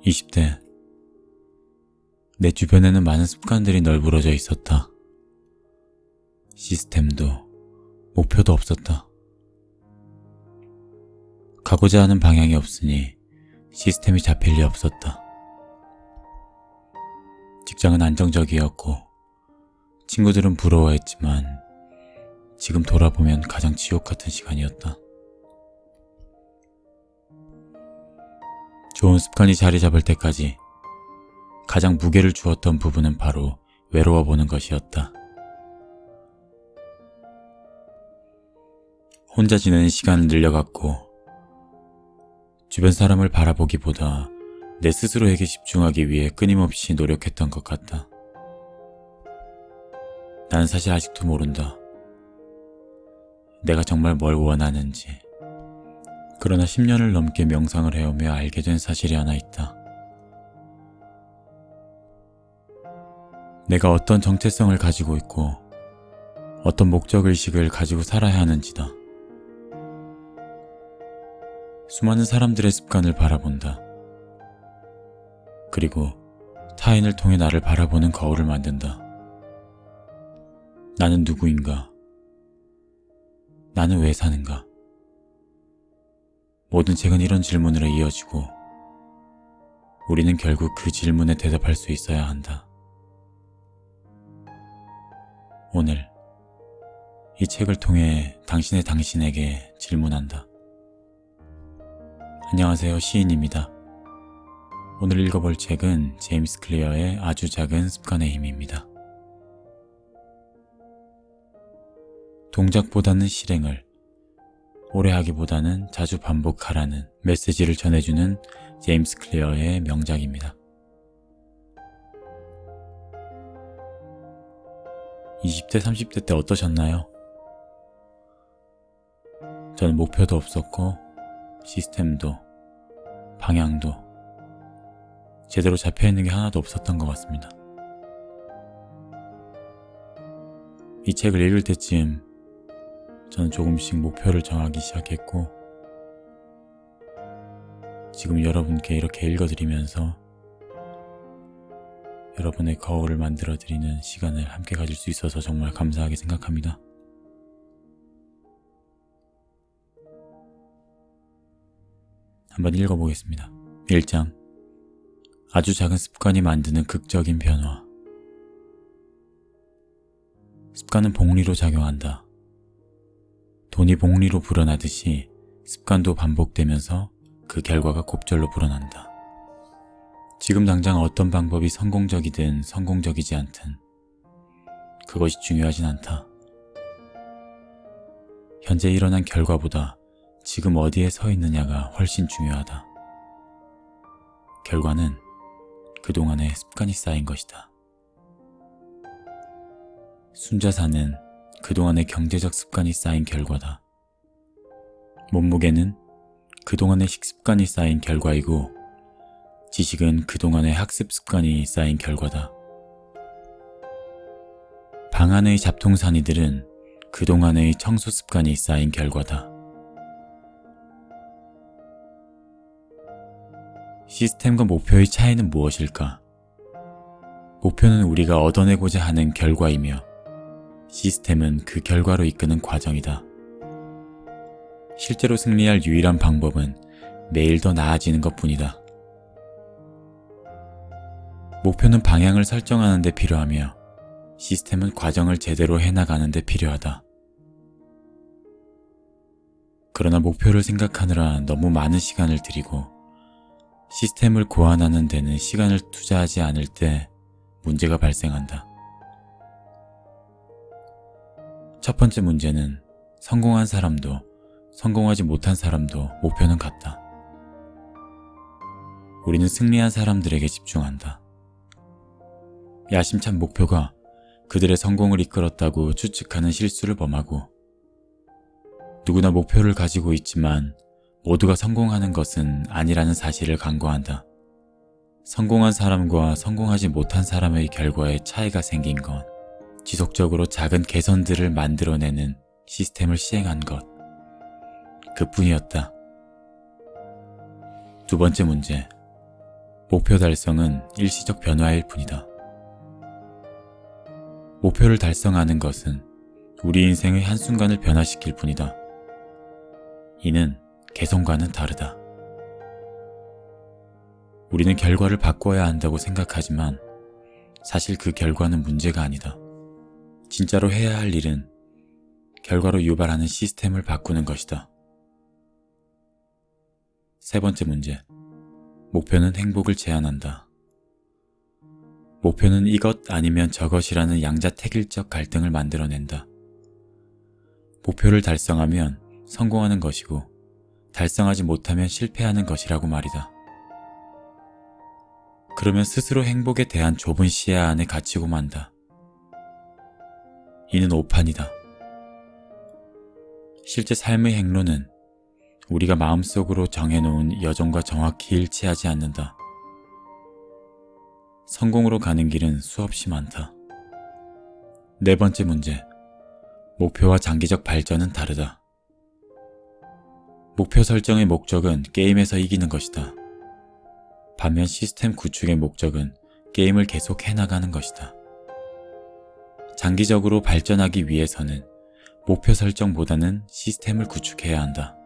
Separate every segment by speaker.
Speaker 1: 20대. 내 주변에는 많은 습관들이 널브러져 있었다. 시스템도 목표도 없었다. 가고자 하는 방향이 없으니 시스템이 잡힐 리 없었다. 직장은 안정적이었고 친구들은 부러워했지만 지금 돌아보면 가장 지옥 같은 시간이었다. 좋은 습관이 자리 잡을 때까지 가장 무게를 주었던 부분은 바로 외로워보는 것이었다. 혼자 지내는 시간을 늘려갔고 주변 사람을 바라보기보다 내 스스로에게 집중하기 위해 끊임없이 노력했던 것 같다. 나는 사실 아직도 모른다. 내가 정말 뭘 원하는지. 그러나 10년을 넘게 명상을 해오며 알게 된 사실이 하나 있다. 내가 어떤 정체성을 가지고 있고 어떤 목적의식을 가지고 살아야 하는지다. 수많은 사람들의 습관을 바라본다. 그리고 타인을 통해 나를 바라보는 거울을 만든다. 나는 누구인가? 나는 왜 사는가? 모든 책은 이런 질문으로 이어지고 우리는 결국 그 질문에 대답할 수 있어야 한다. 오늘 이 책을 통해 당신에게 질문한다. 안녕하세요, 시인입니다. 오늘 읽어볼 책은 제임스 클리어의 아주 작은 습관의 힘입니다. 동작보다는 실행을, 오래 하기보다는 자주 반복하라는 메시지를 전해주는 제임스 클리어의 명작입니다. 20대, 30대 때 어떠셨나요? 저는 목표도 없었고 시스템도 방향도 제대로 잡혀있는 게 하나도 없었던 것 같습니다. 이 책을 읽을 때쯤 저는 조금씩 목표를 정하기 시작했고 지금 여러분께 이렇게 읽어드리면서 여러분의 거울을 만들어드리는 시간을 함께 가질 수 있어서 정말 감사하게 생각합니다. 한번 읽어보겠습니다. 1장. 아주 작은 습관이 만드는 극적인 변화. 습관은 복리로 작용한다. 돈이 복리로 불어나듯이 습관도 반복되면서 그 결과가 곱절로 불어난다. 지금 당장 어떤 방법이 성공적이든 성공적이지 않든 그것이 중요하진 않다. 현재 일어난 결과보다 지금 어디에 서 있느냐가 훨씬 중요하다. 결과는 그동안의 습관이 쌓인 것이다. 순자산은 그동안의 경제적 습관이 쌓인 결과다. 몸무게는 그동안의 식습관이 쌓인 결과이고 지식은 그동안의 학습 습관이 쌓인 결과다. 방 안의 잡통사니들은 그동안의 청소 습관이 쌓인 결과다. 시스템과 목표의 차이는 무엇일까? 목표는 우리가 얻어내고자 하는 결과이며 시스템은 그 결과로 이끄는 과정이다. 실제로 승리할 유일한 방법은 매일 더 나아지는 것뿐이다. 목표는 방향을 설정하는 데 필요하며 시스템은 과정을 제대로 해나가는 데 필요하다. 그러나 목표를 생각하느라 너무 많은 시간을 들이고 시스템을 고안하는 데는 시간을 투자하지 않을 때 문제가 발생한다. 첫 번째 문제는 성공한 사람도 성공하지 못한 사람도 목표는 같다. 우리는 승리한 사람들에게 집중한다. 야심찬 목표가 그들의 성공을 이끌었다고 추측하는 실수를 범하고 누구나 목표를 가지고 있지만 모두가 성공하는 것은 아니라는 사실을 간과한다. 성공한 사람과 성공하지 못한 사람의 결과에 차이가 생긴 건 지속적으로 작은 개선들을 만들어내는 시스템을 시행한 것, 그뿐이었다. 두 번째 문제, 목표 달성은 일시적 변화일 뿐이다. 목표를 달성하는 것은 우리 인생의 한순간을 변화시킬 뿐이다. 이는 개성과는 다르다. 우리는 결과를 바꿔야 한다고 생각하지만 사실 그 결과는 문제가 아니다. 진짜로 해야 할 일은 결과로 유발하는 시스템을 바꾸는 것이다. 세 번째 문제. 목표는 행복을 제한한다. 목표는 이것 아니면 저것이라는 양자택일적 갈등을 만들어낸다. 목표를 달성하면 성공하는 것이고 달성하지 못하면 실패하는 것이라고 말이다. 그러면 스스로 행복에 대한 좁은 시야 안에 갇히고 만다. 이는 오판이다. 실제 삶의 행로는 우리가 마음속으로 정해놓은 여정과 정확히 일치하지 않는다. 성공으로 가는 길은 수없이 많다. 네 번째 문제. 목표와 장기적 발전은 다르다. 목표 설정의 목적은 게임에서 이기는 것이다. 반면 시스템 구축의 목적은 게임을 계속 해나가는 것이다. 장기적으로 발전하기 위해서는 목표 설정보다는 시스템을 구축해야 한다.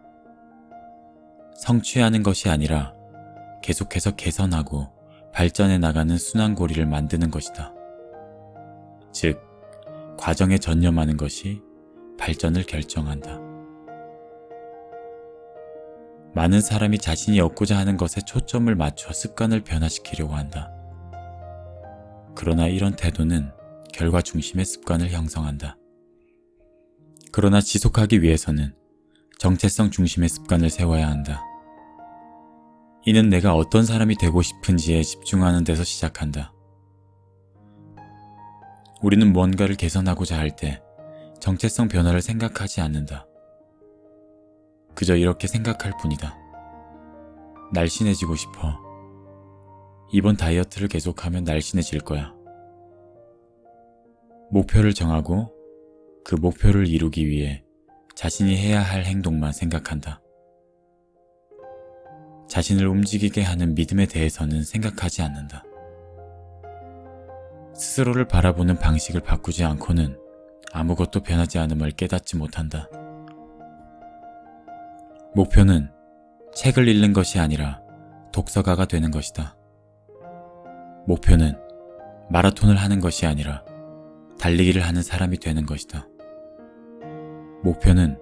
Speaker 1: 성취하는 것이 아니라 계속해서 개선하고 발전해 나가는 순환고리를 만드는 것이다. 즉, 과정에 전념하는 것이 발전을 결정한다. 많은 사람이 자신이 얻고자 하는 것에 초점을 맞춰 습관을 변화시키려고 한다. 그러나 이런 태도는 결과 중심의 습관을 형성한다. 그러나 지속하기 위해서는 정체성 중심의 습관을 세워야 한다. 이는 내가 어떤 사람이 되고 싶은지에 집중하는 데서 시작한다. 우리는 뭔가를 개선하고자 할 때 정체성 변화를 생각하지 않는다. 그저 이렇게 생각할 뿐이다. 날씬해지고 싶어. 이번 다이어트를 계속하면 날씬해질 거야. 목표를 정하고 그 목표를 이루기 위해 자신이 해야 할 행동만 생각한다. 자신을 움직이게 하는 믿음에 대해서는 생각하지 않는다. 스스로를 바라보는 방식을 바꾸지 않고는 아무것도 변하지 않음을 깨닫지 못한다. 목표는 책을 읽는 것이 아니라 독서가가 되는 것이다. 목표는 마라톤을 하는 것이 아니라 달리기를 하는 사람이 되는 것이다. 목표는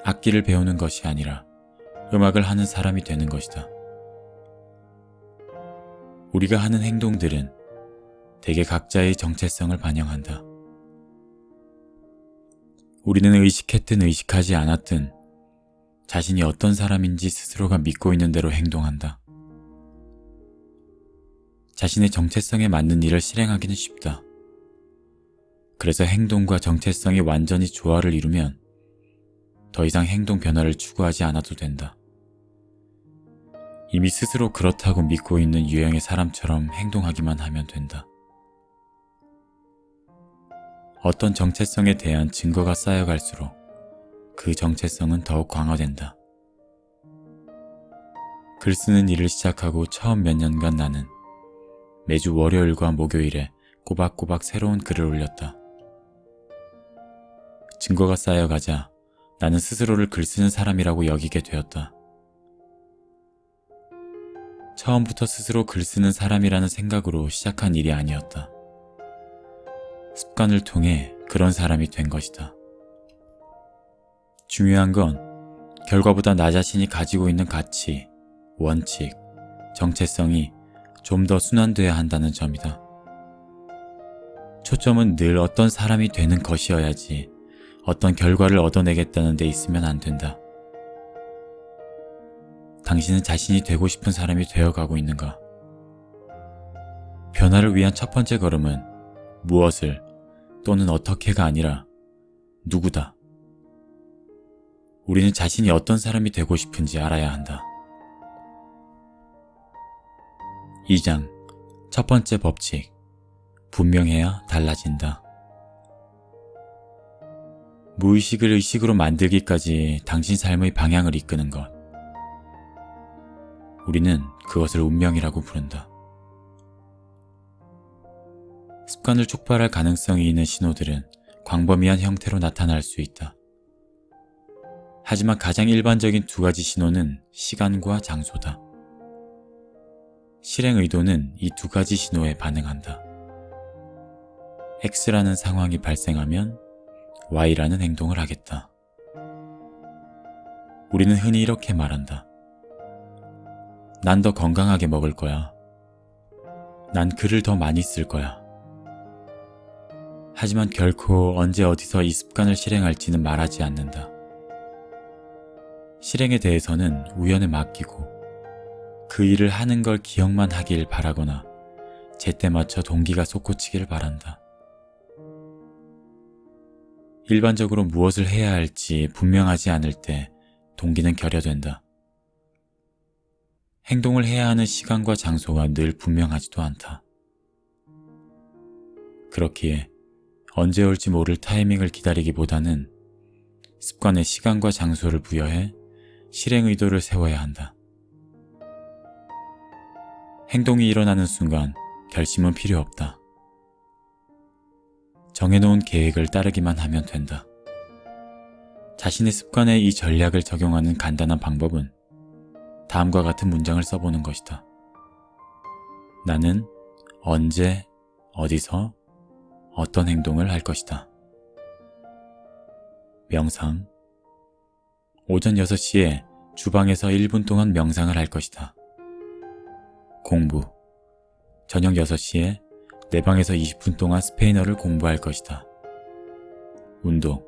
Speaker 1: 악기를 배우는 것이 아니라 음악을 하는 사람이 되는 것이다. 우리가 하는 행동들은 대개 각자의 정체성을 반영한다. 우리는 의식했든 의식하지 않았든 자신이 어떤 사람인지 스스로가 믿고 있는 대로 행동한다. 자신의 정체성에 맞는 일을 실행하기는 쉽다. 그래서 행동과 정체성이 완전히 조화를 이루면 더 이상 행동 변화를 추구하지 않아도 된다. 이미 스스로 그렇다고 믿고 있는 유형의 사람처럼 행동하기만 하면 된다. 어떤 정체성에 대한 증거가 쌓여갈수록 그 정체성은 더욱 강화된다. 글 쓰는 일을 시작하고 처음 몇 년간 나는 매주 월요일과 목요일에 꼬박꼬박 새로운 글을 올렸다. 증거가 쌓여가자 나는 스스로를 글 쓰는 사람이라고 여기게 되었다. 처음부터 스스로 글 쓰는 사람이라는 생각으로 시작한 일이 아니었다. 습관을 통해 그런 사람이 된 것이다. 중요한 건 결과보다 나 자신이 가지고 있는 가치, 원칙, 정체성이 좀 더 순환돼야 한다는 점이다. 초점은 늘 어떤 사람이 되는 것이어야지 어떤 결과를 얻어내겠다는 데 있으면 안 된다. 당신은 자신이 되고 싶은 사람이 되어가고 있는가? 변화를 위한 첫 번째 걸음은 무엇을 또는 어떻게가 아니라 누구다. 우리는 자신이 어떤 사람이 되고 싶은지 알아야 한다. 2장 첫 번째 법칙. 분명해야 달라진다. 무의식을 의식으로 만들기까지 당신 삶의 방향을 이끄는 것. 우리는 그것을 운명이라고 부른다. 습관을 촉발할 가능성이 있는 신호들은 광범위한 형태로 나타날 수 있다. 하지만 가장 일반적인 두 가지 신호는 시간과 장소다. 실행 의도는 이 두 가지 신호에 반응한다. X라는 상황이 발생하면 Y라는 행동을 하겠다. 우리는 흔히 이렇게 말한다. 난 더 건강하게 먹을 거야. 난 글을 더 많이 쓸 거야. 하지만 결코 언제 어디서 이 습관을 실행할지는 말하지 않는다. 실행에 대해서는 우연에 맡기고 그 일을 하는 걸 기억만 하길 바라거나 제때 맞춰 동기가 솟구치길 바란다. 일반적으로 무엇을 해야 할지 분명하지 않을 때 동기는 결여된다. 행동을 해야 하는 시간과 장소가 늘 분명하지도 않다. 그렇기에 언제 올지 모를 타이밍을 기다리기보다는 습관에 시간과 장소를 부여해 실행 의도를 세워야 한다. 행동이 일어나는 순간 결심은 필요 없다. 정해놓은 계획을 따르기만 하면 된다. 자신의 습관에 이 전략을 적용하는 간단한 방법은 다음과 같은 문장을 써보는 것이다. 나는 언제, 어디서, 어떤 행동을 할 것이다. 명상. 오전 6시에 주방에서 1분 동안 명상을 할 것이다. 공부. 저녁 6시에 내 방에서 20분 동안 스페인어를 공부할 것이다. 운동.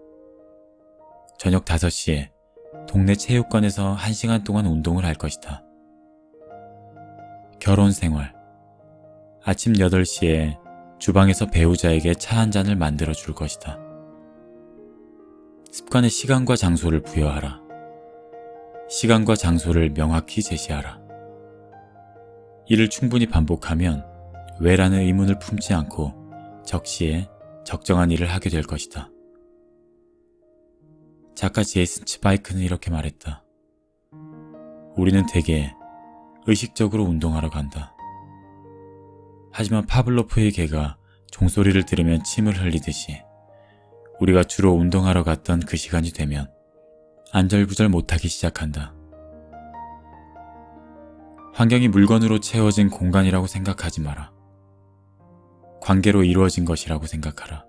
Speaker 1: 저녁 5시에 동네 체육관에서 1시간 동안 운동을 할 것이다. 결혼 생활. 아침 8시에 주방에서 배우자에게 차 한 잔을 만들어 줄 것이다. 습관에 시간과 장소를 부여하라. 시간과 장소를 명확히 제시하라. 이를 충분히 반복하면 왜라는 의문을 품지 않고 적시에 적정한 일을 하게 될 것이다. 작가 제이슨 치바이크는 이렇게 말했다. 우리는 대개 의식적으로 운동하러 간다. 하지만 파블로프의 개가 종소리를 들으면 침을 흘리듯이 우리가 주로 운동하러 갔던 그 시간이 되면 안절부절 못하기 시작한다. 환경이 물건으로 채워진 공간이라고 생각하지 마라. 관계로 이루어진 것이라고 생각하라.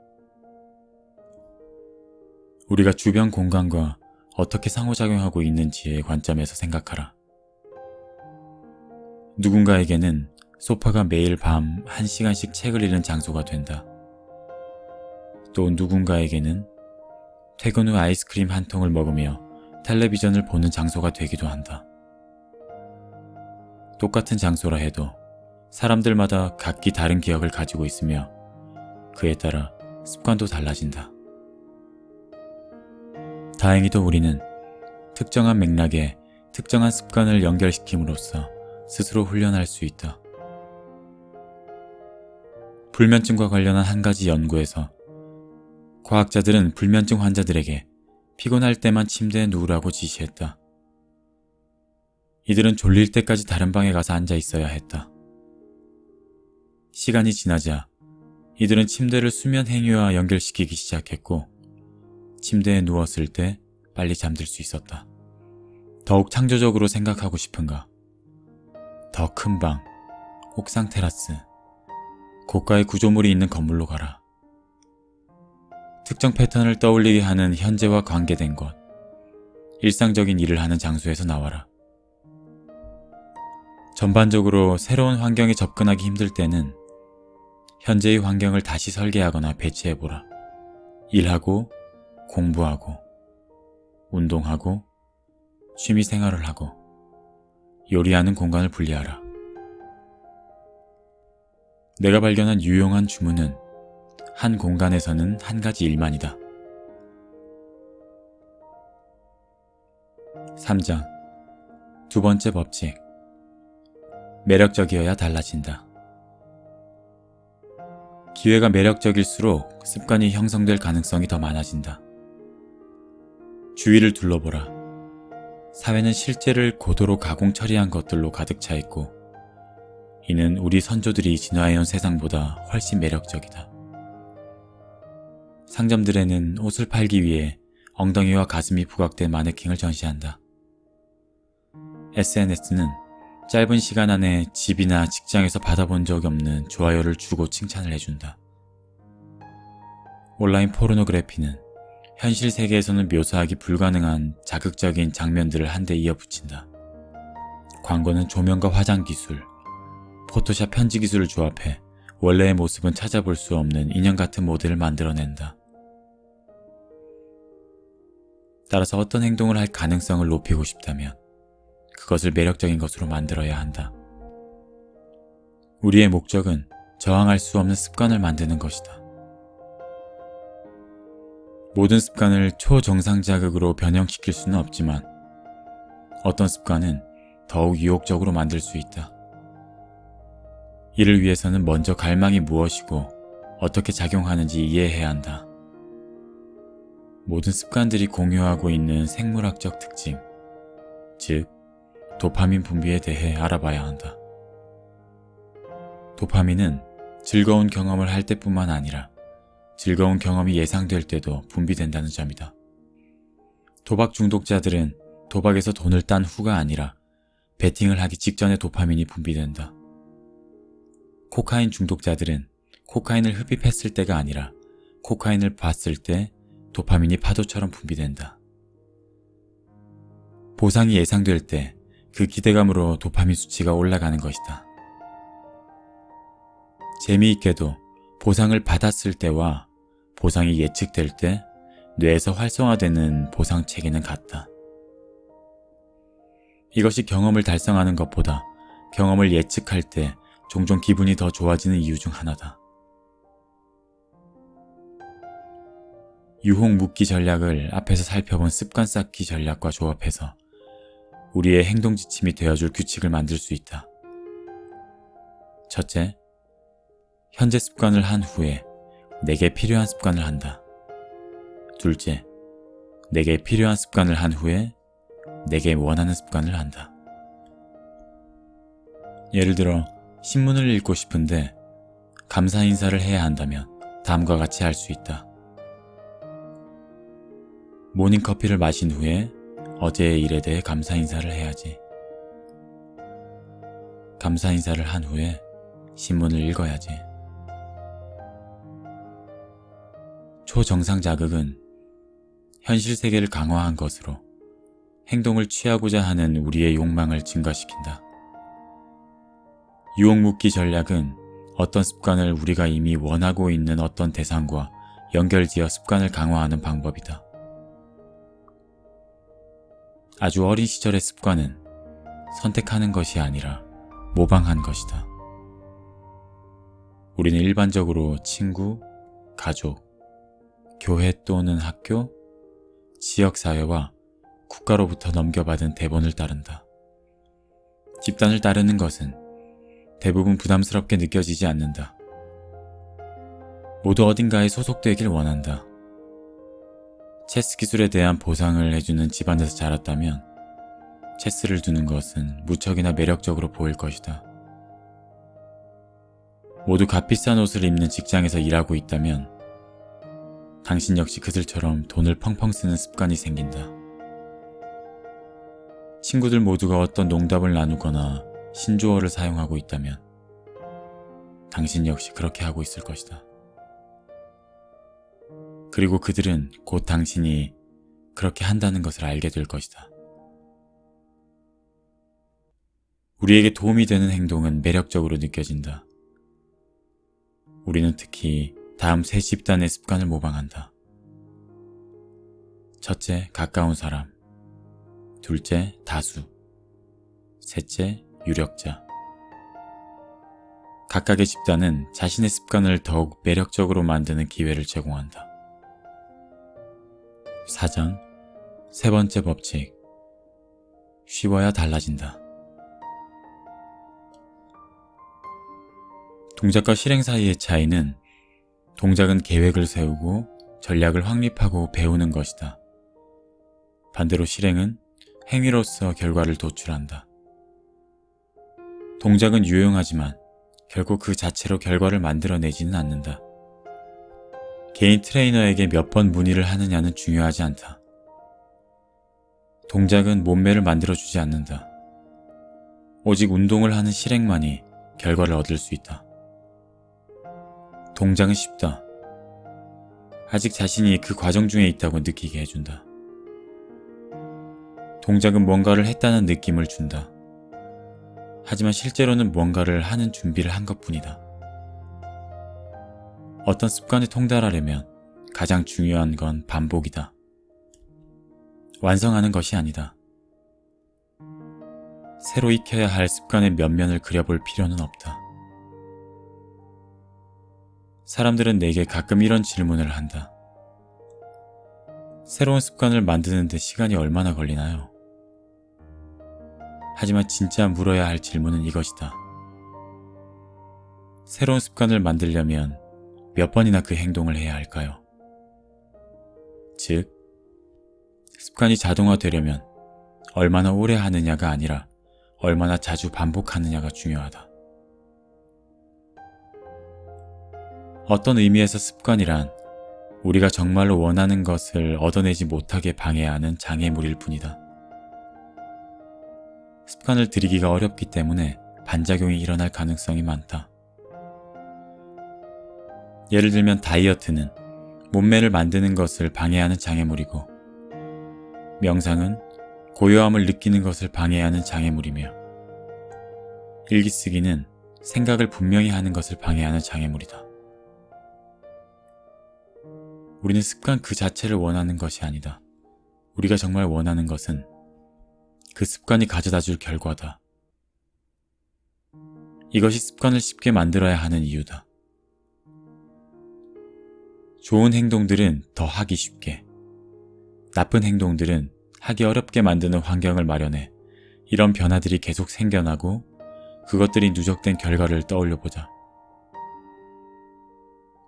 Speaker 1: 우리가 주변 공간과 어떻게 상호작용하고 있는지의 관점에서 생각하라. 누군가에게는 소파가 매일 밤 1시간씩 책을 읽는 장소가 된다. 또 누군가에게는 퇴근 후 아이스크림 한 통을 먹으며 텔레비전을 보는 장소가 되기도 한다. 똑같은 장소라 해도 사람들마다 각기 다른 기억을 가지고 있으며 그에 따라 습관도 달라진다. 다행히도 우리는 특정한 맥락에 특정한 습관을 연결시킴으로써 스스로 훈련할 수 있다. 불면증과 관련한 한 가지 연구에서 과학자들은 불면증 환자들에게 피곤할 때만 침대에 누우라고 지시했다. 이들은 졸릴 때까지 다른 방에 가서 앉아 있어야 했다. 시간이 지나자 이들은 침대를 수면 행위와 연결시키기 시작했고 침대에 누웠을 때 빨리 잠들 수 있었다. 더욱 창조적으로 생각하고 싶은가? 더 큰 방, 옥상 테라스, 고가의 구조물이 있는 건물로 가라. 특정 패턴을 떠올리게 하는 현재와 관계된 것, 일상적인 일을 하는 장소에서 나와라. 전반적으로 새로운 환경에 접근하기 힘들 때는 현재의 환경을 다시 설계하거나 배치해보라. 일하고, 공부하고, 운동하고, 취미생활을 하고, 요리하는 공간을 분리하라. 내가 발견한 유용한 주문은 한 공간에서는 한 가지 일만이다. 3장. 두 번째 법칙. 매력적이어야 달라진다. 기회가 매력적일수록 습관이 형성될 가능성이 더 많아진다. 주위를 둘러보라. 사회는 실제를 고도로 가공 처리한 것들로 가득 차 있고 이는 우리 선조들이 진화해온 세상보다 훨씬 매력적이다. 상점들에는 옷을 팔기 위해 엉덩이와 가슴이 부각된 마네킹을 전시한다. SNS는 짧은 시간 안에 집이나 직장에서 받아본 적이 없는 좋아요를 주고 칭찬을 해준다. 온라인 포르노그래피는 현실 세계에서는 묘사하기 불가능한 자극적인 장면들을 한데 이어붙인다. 광고는 조명과 화장 기술, 포토샵 편지 기술을 조합해 원래의 모습은 찾아볼 수 없는 인형 같은 모델을 만들어낸다. 따라서 어떤 행동을 할 가능성을 높이고 싶다면 그것을 매력적인 것으로 만들어야 한다. 우리의 목적은 저항할 수 없는 습관을 만드는 것이다. 모든 습관을 초정상 자극으로 변형시킬 수는 없지만 어떤 습관은 더욱 유혹적으로 만들 수 있다. 이를 위해서는 먼저 갈망이 무엇이고 어떻게 작용하는지 이해해야 한다. 모든 습관들이 공유하고 있는 생물학적 특징, 즉 도파민 분비에 대해 알아봐야 한다. 도파민은 즐거운 경험을 할 때뿐만 아니라 즐거운 경험이 예상될 때도 분비된다는 점이다. 도박 중독자들은 도박에서 돈을 딴 후가 아니라 베팅을 하기 직전에 도파민이 분비된다. 코카인 중독자들은 코카인을 흡입했을 때가 아니라 코카인을 봤을 때 도파민이 파도처럼 분비된다. 보상이 예상될 때 그 기대감으로 도파민 수치가 올라가는 것이다. 재미있게도 보상을 받았을 때와 보상이 예측될 때 뇌에서 활성화되는 보상 체계는 같다. 이것이 경험을 달성하는 것보다 경험을 예측할 때 종종 기분이 더 좋아지는 이유 중 하나다. 유혹 묶기 전략을 앞에서 살펴본 습관 쌓기 전략과 조합해서 우리의 행동 지침이 되어줄 규칙을 만들 수 있다. 첫째, 현재 습관을 한 후에 내게 필요한 습관을 한다. 둘째, 내게 필요한 습관을 한 후에 내게 원하는 습관을 한다. 예를 들어 신문을 읽고 싶은데 감사 인사를 해야 한다면 다음과 같이 할 수 있다. 모닝커피를 마신 후에 어제의 일에 대해 감사 인사를 해야지. 감사 인사를 한 후에 신문을 읽어야지. 초정상 자극은 현실 세계를 강화한 것으로 행동을 취하고자 하는 우리의 욕망을 증가시킨다. 유혹 묶기 전략은 어떤 습관을 우리가 이미 원하고 있는 어떤 대상과 연결지어 습관을 강화하는 방법이다. 아주 어린 시절의 습관은 선택하는 것이 아니라 모방한 것이다. 우리는 일반적으로 친구, 가족, 교회 또는 학교, 지역사회와 국가로부터 넘겨받은 대본을 따른다. 집단을 따르는 것은 대부분 부담스럽게 느껴지지 않는다. 모두 어딘가에 소속되길 원한다. 체스 기술에 대한 보상을 해주는 집안에서 자랐다면 체스를 두는 것은 무척이나 매력적으로 보일 것이다. 모두 값비싼 옷을 입는 직장에서 일하고 있다면 당신 역시 그들처럼 돈을 펑펑 쓰는 습관이 생긴다. 친구들 모두가 어떤 농담을 나누거나 신조어를 사용하고 있다면 당신 역시 그렇게 하고 있을 것이다. 그리고 그들은 곧 당신이 그렇게 한다는 것을 알게 될 것이다. 우리에게 도움이 되는 행동은 매력적으로 느껴진다. 우리는 특히 다음 세 집단의 습관을 모방한다. 첫째, 가까운 사람. 둘째, 다수. 셋째, 유력자. 각각의 집단은 자신의 습관을 더욱 매력적으로 만드는 기회를 제공한다. 사전, 세 번째 법칙. 쉬워야 달라진다. 동작과 실행 사이의 차이는 동작은 계획을 세우고 전략을 확립하고 배우는 것이다. 반대로 실행은 행위로서 결과를 도출한다. 동작은 유용하지만 결국 그 자체로 결과를 만들어내지는 않는다. 개인 트레이너에게 몇 번 문의를 하느냐는 중요하지 않다. 동작은 몸매를 만들어주지 않는다. 오직 운동을 하는 실행만이 결과를 얻을 수 있다. 동작은 쉽다. 아직 자신이 그 과정 중에 있다고 느끼게 해준다. 동작은 뭔가를 했다는 느낌을 준다. 하지만 실제로는 뭔가를 하는 준비를 한 것뿐이다. 어떤 습관에 통달하려면 가장 중요한 건 반복이다. 완성하는 것이 아니다. 새로 익혀야 할 습관의 면면을 그려볼 필요는 없다. 사람들은 내게 가끔 이런 질문을 한다. 새로운 습관을 만드는데 시간이 얼마나 걸리나요? 하지만 진짜 물어야 할 질문은 이것이다. 새로운 습관을 만들려면 몇 번이나 그 행동을 해야 할까요? 즉, 습관이 자동화되려면 얼마나 오래 하느냐가 아니라 얼마나 자주 반복하느냐가 중요하다. 어떤 의미에서 습관이란 우리가 정말로 원하는 것을 얻어내지 못하게 방해하는 장애물일 뿐이다. 습관을 들이기가 어렵기 때문에 반작용이 일어날 가능성이 많다. 예를 들면 다이어트는 몸매를 만드는 것을 방해하는 장애물이고, 명상은 고요함을 느끼는 것을 방해하는 장애물이며, 일기쓰기는 생각을 분명히 하는 것을 방해하는 장애물이다. 우리는 습관 그 자체를 원하는 것이 아니다. 우리가 정말 원하는 것은 그 습관이 가져다 줄 결과다. 이것이 습관을 쉽게 만들어야 하는 이유다. 좋은 행동들은 더 하기 쉽게, 나쁜 행동들은 하기 어렵게 만드는 환경을 마련해 이런 변화들이 계속 생겨나고 그것들이 누적된 결과를 떠올려보자.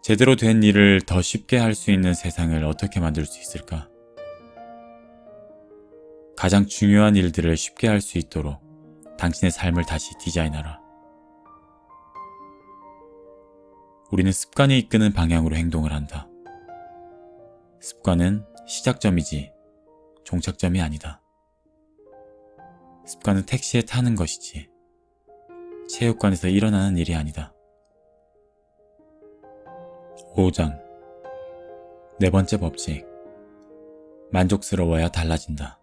Speaker 1: 제대로 된 일을 더 쉽게 할 수 있는 세상을 어떻게 만들 수 있을까? 가장 중요한 일들을 쉽게 할 수 있도록 당신의 삶을 다시 디자인하라. 우리는 습관이 이끄는 방향으로 행동을 한다. 습관은 시작점이지 종착점이 아니다. 습관은 택시에 타는 것이지 체육관에서 일어나는 일이 아니다. 5장 네 번째 법칙. 만족스러워야 달라진다.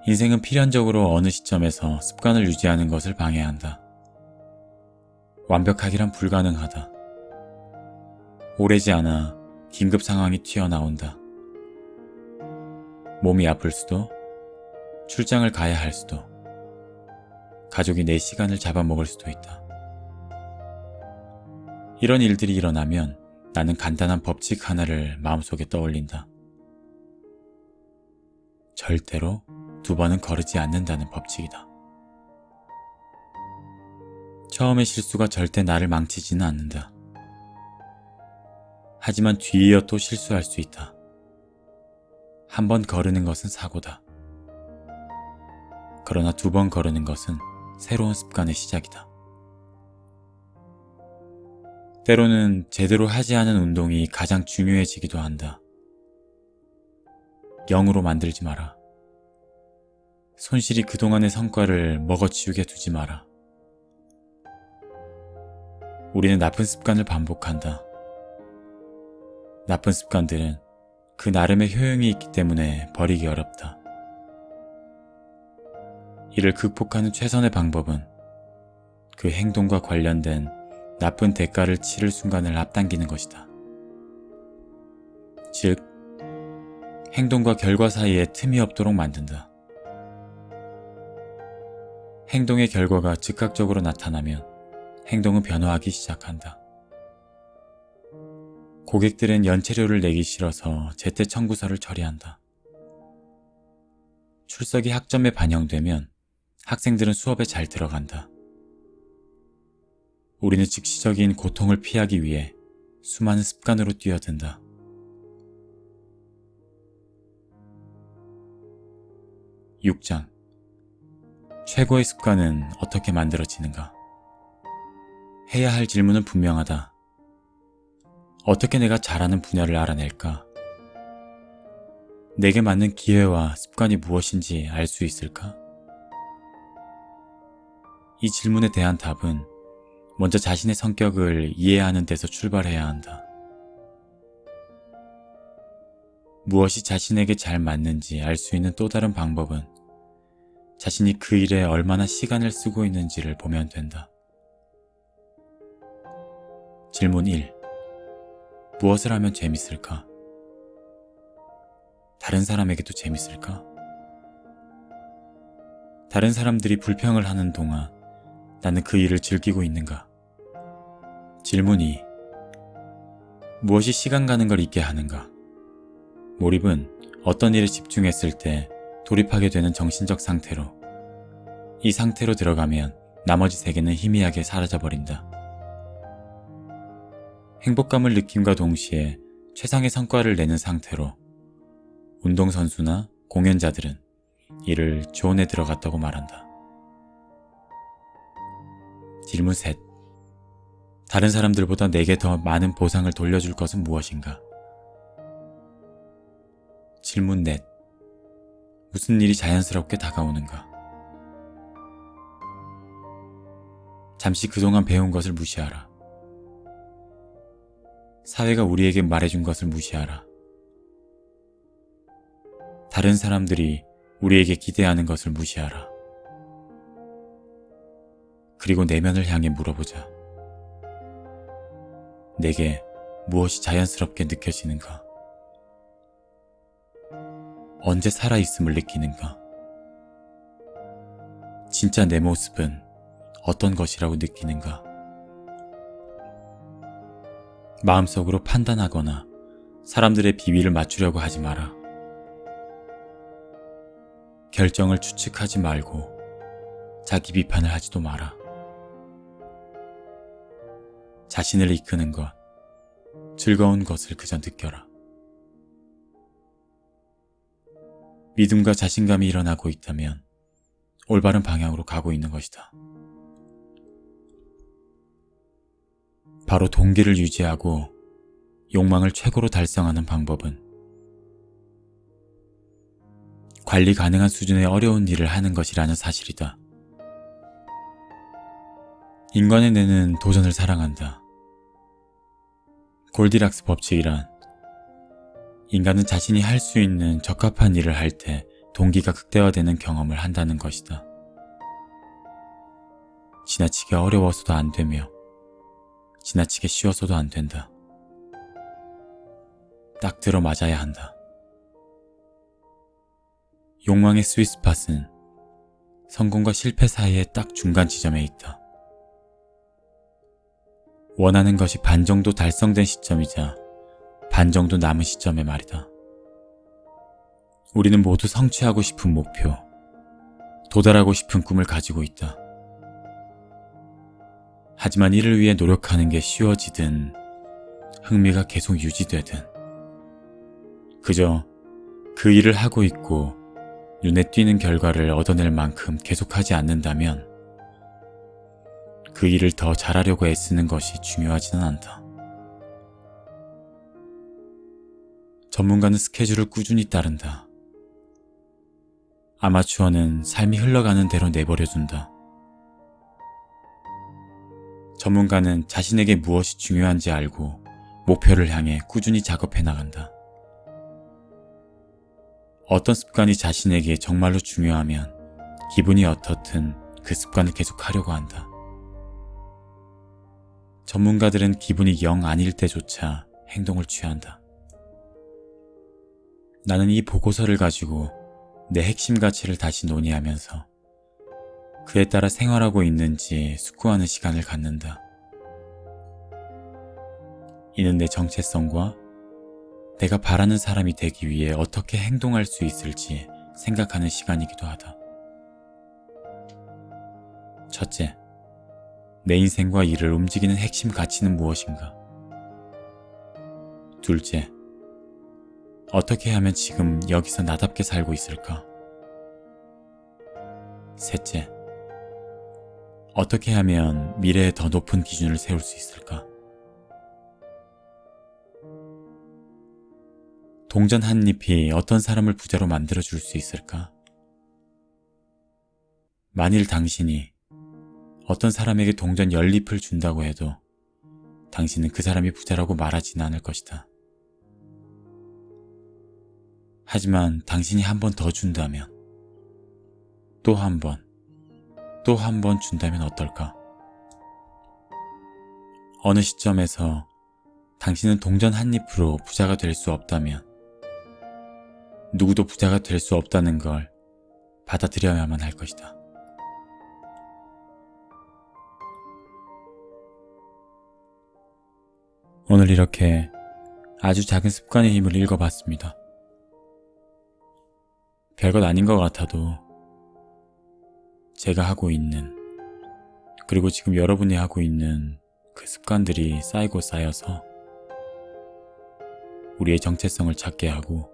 Speaker 1: 인생은 필연적으로 어느 시점에서 습관을 유지하는 것을 방해한다. 완벽하기란 불가능하다. 오래지 않아 긴급 상황이 튀어나온다. 몸이 아플 수도, 출장을 가야 할 수도, 가족이 내 시간을 잡아먹을 수도 있다. 이런 일들이 일어나면 나는 간단한 법칙 하나를 마음속에 떠올린다. 절대로 2번은 거르지 않는다는 법칙이다. 처음의 실수가 절대 나를 망치지는 않는다. 하지만 뒤이어 또 실수할 수 있다. 1번 거르는 것은 사고다. 그러나 2번 거르는 것은 새로운 습관의 시작이다. 때로는 제대로 하지 않은 운동이 가장 중요해지기도 한다. 0으로 만들지 마라. 손실이 그동안의 성과를 먹어치우게 두지 마라. 우리는 나쁜 습관을 반복한다. 나쁜 습관들은 그 나름의 효용이 있기 때문에 버리기 어렵다. 이를 극복하는 최선의 방법은 그 행동과 관련된 나쁜 대가를 치를 순간을 앞당기는 것이다. 즉, 행동과 결과 사이에 틈이 없도록 만든다. 행동의 결과가 즉각적으로 나타나면 행동은 변화하기 시작한다. 고객들은 연체료를 내기 싫어서 제때 청구서를 처리한다. 출석이 학점에 반영되면 학생들은 수업에 잘 들어간다. 우리는 즉시적인 고통을 피하기 위해 수많은 습관으로 뛰어든다. (6장) 최고의 습관은 어떻게 만들어지는가? 해야 할 질문은 분명하다. 어떻게 내가 잘하는 분야를 알아낼까? 내게 맞는 기회와 습관이 무엇인지 알 수 있을까? 이 질문에 대한 답은 먼저 자신의 성격을 이해하는 데서 출발해야 한다. 무엇이 자신에게 잘 맞는지 알 수 있는 또 다른 방법은 자신이 그 일에 얼마나 시간을 쓰고 있는지를 보면 된다. 질문 1. 무엇을 하면 재밌을까? 다른 사람에게도 재밌을까? 다른 사람들이 불평을 하는 동안 나는 그 일을 즐기고 있는가? 질문 2. 무엇이 시간 가는 걸 잊게 하는가? 몰입은 어떤 일에 집중했을 때 돌입하게 되는 정신적 상태로, 이 상태로 들어가면 나머지 세계는 희미하게 사라져버린다. 행복감을 느낌과 동시에 최상의 성과를 내는 상태로 운동선수나 공연자들은 이를 존에 들어갔다고 말한다. 질문 셋. 다른 사람들보다 내게 더 많은 보상을 돌려줄 것은 무엇인가? 질문 넷. 무슨 일이 자연스럽게 다가오는가? 잠시 그동안 배운 것을 무시하라. 사회가 우리에게 말해준 것을 무시하라. 다른 사람들이 우리에게 기대하는 것을 무시하라. 그리고 내면을 향해 물어보자. 내게 무엇이 자연스럽게 느껴지는가? 언제 살아있음을 느끼는가? 진짜 내 모습은 어떤 것이라고 느끼는가? 마음속으로 판단하거나 사람들의 비위를 맞추려고 하지 마라. 결정을 추측하지 말고 자기 비판을 하지도 마라. 자신을 이끄는 것, 즐거운 것을 그저 느껴라. 믿음과 자신감이 일어나고 있다면 올바른 방향으로 가고 있는 것이다. 바로 동기를 유지하고 욕망을 최고로 달성하는 방법은 관리 가능한 수준의 어려운 일을 하는 것이라는 사실이다. 인간의 뇌는 도전을 사랑한다. 골디락스 법칙이란 인간은 자신이 할 수 있는 적합한 일을 할 때 동기가 극대화되는 경험을 한다는 것이다. 지나치게 어려워서도 안 되며 지나치게 쉬워서도 안 된다. 딱 들어맞아야 한다. 욕망의 스위스팟은 성공과 실패 사이의 딱 중간 지점에 있다. 원하는 것이 반 정도 달성된 시점이자 반 정도 남은 시점에 말이다. 우리는 모두 성취하고 싶은 목표, 도달하고 싶은 꿈을 가지고 있다. 하지만 이를 위해 노력하는 게 쉬워지든 흥미가 계속 유지되든 그저 그 일을 하고 있고 눈에 띄는 결과를 얻어낼 만큼 계속하지 않는다면 그 일을 더 잘하려고 애쓰는 것이 중요하지는 않다. 전문가는 스케줄을 꾸준히 따른다. 아마추어는 삶이 흘러가는 대로 내버려둔다. 전문가는 자신에게 무엇이 중요한지 알고 목표를 향해 꾸준히 작업해 나간다. 어떤 습관이 자신에게 정말로 중요하면 기분이 어떻든 그 습관을 계속하려고 한다. 전문가들은 기분이 영 아닐 때조차 행동을 취한다. 나는 이 보고서를 가지고 내 핵심 가치를 다시 논의하면서 그에 따라 생활하고 있는지 숙고하는 시간을 갖는다. 이는 내 정체성과 내가 바라는 사람이 되기 위해 어떻게 행동할 수 있을지 생각하는 시간이기도 하다. 첫째, 내 인생과 이를 움직이는 핵심 가치는 무엇인가? 둘째, 어떻게 하면 지금 여기서 나답게 살고 있을까? 셋째, 어떻게 하면 미래에 더 높은 기준을 세울 수 있을까? 동전 한 잎이 어떤 사람을 부자로 만들어줄 수 있을까? 만일 당신이 어떤 사람에게 동전 10잎을 준다고 해도 당신은 그 사람이 부자라고 말하지는 않을 것이다. 하지만 당신이 한 번 더 준다면, 또 한 번, 또 한 번 준다면 어떨까? 어느 시점에서 당신은 동전 한 잎으로 부자가 될 수 없다면 누구도 부자가 될 수 없다는 걸 받아들여야만 할 것이다. 오늘 이렇게 아주 작은 습관의 힘을 읽어봤습니다. 별것 아닌 것 같아도 제가 하고 있는, 그리고 지금 여러분이 하고 있는 그 습관들이 쌓이고 쌓여서 우리의 정체성을 찾게 하고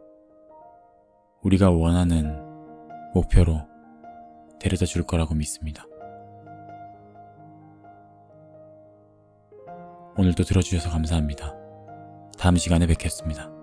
Speaker 1: 우리가 원하는 목표로 데려다 줄 거라고 믿습니다. 오늘도 들어주셔서 감사합니다. 다음 시간에 뵙겠습니다.